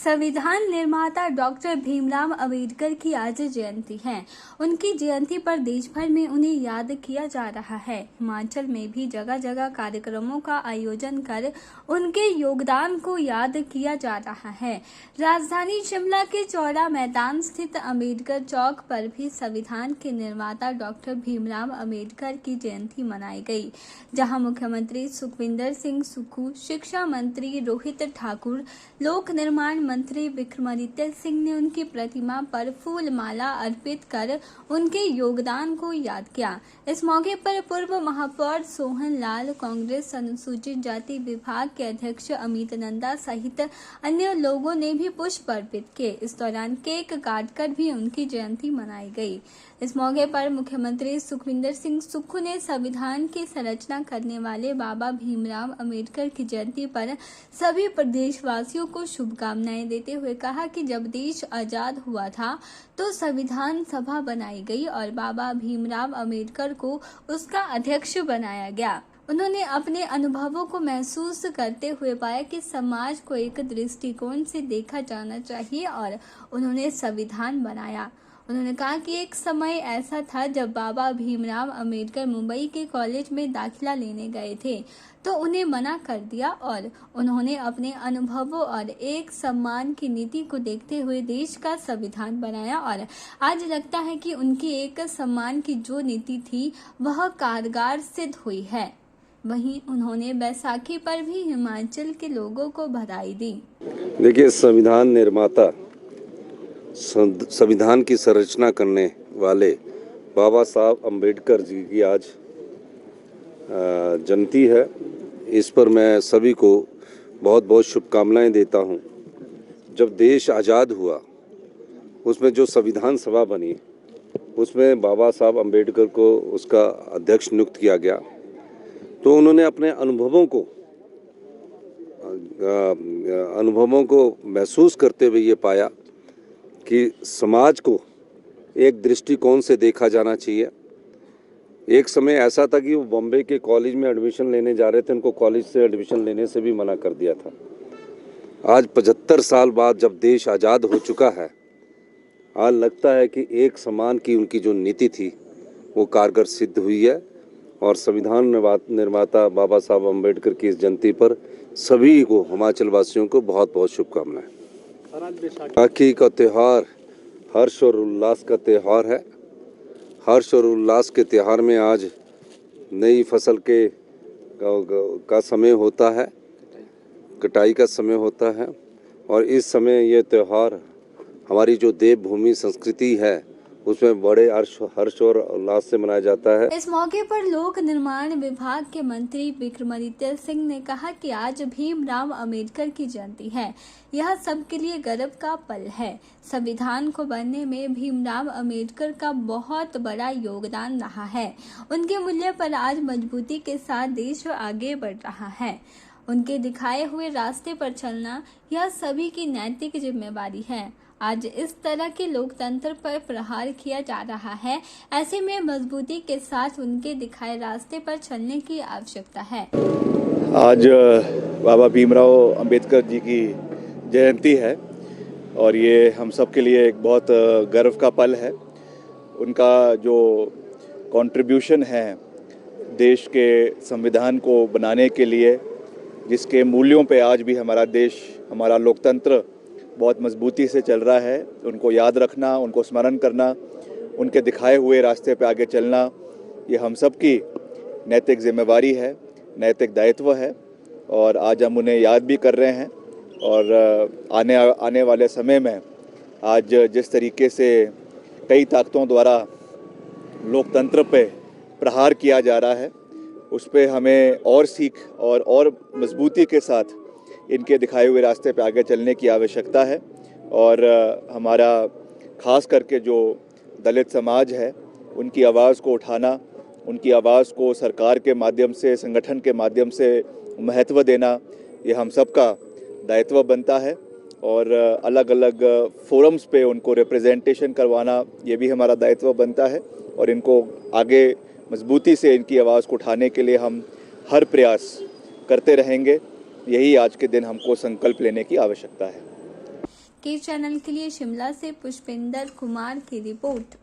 संविधान निर्माता डॉक्टर भीमराव अंबेडकर की आज जयंती है। उनकी जयंती पर देश भर में उन्हें याद किया जा रहा है। हिमाचल में भी जगह जगह कार्यक्रमों का आयोजन कर उनके योगदान को याद किया जा रहा है। राजधानी शिमला के चौड़ा मैदान स्थित अंबेडकर चौक पर भी संविधान के निर्माता डॉक्टर भीमराव अंबेडकर की जयंती मनाई गई, जहां मुख्यमंत्री सुखविंदर सिंह सुक्खू, शिक्षा मंत्री रोहित ठाकुर, लोक निर्माण मंत्री विक्रमादित्य सिंह ने उनकी प्रतिमा पर फूल माला अर्पित कर उनके योगदान को याद किया। इस मौके पर पूर्व महापौर सोहन लाल, कांग्रेस अनुसूचित जाति विभाग के अध्यक्ष अमित नंदा सहित अन्य लोगों ने भी पुष्प अर्पित किए। इस दौरान केक काटकर भी उनकी जयंती मनाई गई। इस मौके पर मुख्यमंत्री सुखविंदर सिंह सुक्खू ने संविधान की संरचना करने वाले बाबा भीमराव अंबेडकर की जयंती पर सभी प्रदेशवासियों को शुभकामनाएं देते हुए कहा कि जब देश आजाद हुआ था तो संविधान सभा बनाई गई और बाबा भीमराव अंबेडकर को उसका अध्यक्ष बनाया गया। उन्होंने अपने अनुभवों को महसूस करते हुए पाया कि समाज को एक दृष्टिकोण से देखा जाना चाहिए और उन्होंने संविधान बनाया। उन्होंने कहा कि एक समय ऐसा था जब बाबा भीमराव अंबेडकर मुंबई के कॉलेज में दाखिला लेने गए थे तो उन्हें मना कर दिया और उन्होंने अपने अनुभवों और एक सम्मान की नीति को देखते हुए देश का संविधान बनाया और आज लगता है कि उनकी एक सम्मान की जो नीति थी वह कारगर सिद्ध हुई है। वहीं उन्होंने बैसाखी पर भी हिमाचल के लोगों को बधाई दी। देखिए, संविधान निर्माता, संविधान की संरचना करने वाले बाबा साहब अम्बेडकर जी की आज जयंती है। इस पर मैं सभी को बहुत बहुत शुभकामनाएं देता हूं। जब देश आज़ाद हुआ उसमें जो संविधान सभा बनी उसमें बाबा साहब अम्बेडकर को उसका अध्यक्ष नियुक्त किया गया, तो उन्होंने अपने अनुभवों को महसूस करते हुए ये पाया कि समाज को एक दृष्टिकोण से देखा जाना चाहिए। एक समय ऐसा था कि वो बॉम्बे के कॉलेज में एडमिशन लेने जा रहे थे, उनको कॉलेज से एडमिशन लेने से भी मना कर दिया था। आज 75 साल बाद जब देश आज़ाद हो चुका है, आज लगता है कि एक समान की उनकी जो नीति थी वो कारगर सिद्ध हुई है और संविधान निर्माता बाबा साहब अम्बेडकर की इस जयंती पर सभी को, हिमाचल वासियों को बहुत बहुत शुभकामनाएं। बैसाखी का त्यौहार हर्ष और उल्लास का त्यौहार है। हर्ष और उल्लास के त्यौहार में आज नई फसल का समय होता है, कटाई का समय होता है और इस समय ये त्यौहार हमारी जो देवभूमि संस्कृति है उसमें बड़े हर्ष और उल्लास से मनाया जाता है। इस मौके पर लोक निर्माण विभाग के मंत्री विक्रमादित्य सिंह ने कहा कि आज भीमराव अंबेडकर की जयंती है। यह सबके लिए गर्व का पल है। संविधान को बनने में भीमराव अंबेडकर का बहुत बड़ा योगदान रहा है। उनके मूल्य पर आज मजबूती के साथ देश आगे बढ़ रहा है। उनके दिखाए हुए रास्ते पर चलना यह सभी की नैतिक जिम्मेवारी है। आज इस तरह के लोकतंत्र पर प्रहार किया जा रहा है, ऐसे में मजबूती के साथ उनके दिखाए रास्ते पर चलने की आवश्यकता है। आज बाबा भीमराव अंबेडकर जी की जयंती है और ये हम सब के लिए एक बहुत गर्व का पल है। उनका जो कंट्रीब्यूशन है देश के संविधान को बनाने के लिए, जिसके मूल्यों पे आज भी हमारा देश, हमारा लोकतंत्र बहुत मजबूती से चल रहा है, उनको याद रखना, उनको स्मरण करना, उनके दिखाए हुए रास्ते पे आगे चलना, ये हम सब की नैतिक जिम्मेवारी है, नैतिक दायित्व है और आज हम उन्हें याद भी कर रहे हैं। और आने वाले समय में आज जिस तरीके से कई ताकतों द्वारा लोकतंत्र पे प्रहार किया जा रहा है, उस पे हमें और सीख और मजबूती के साथ इनके दिखाए हुए रास्ते पे आगे चलने की आवश्यकता है। और हमारा खास करके जो दलित समाज है उनकी आवाज़ को उठाना, उनकी आवाज़ को सरकार के माध्यम से, संगठन के माध्यम से महत्व देना, ये हम सब का दायित्व बनता है। और अलग अलग फोरम्स पे उनको रिप्रेजेंटेशन करवाना, ये भी हमारा दायित्व बनता है। और इनको आगे मजबूती से इनकी आवाज़ को उठाने के लिए हम हर प्रयास करते रहेंगे। यही आज के दिन हमको संकल्प लेने की आवश्यकता है। के चैनल के लिए शिमला से पुष्पिंदर कुमार की रिपोर्ट।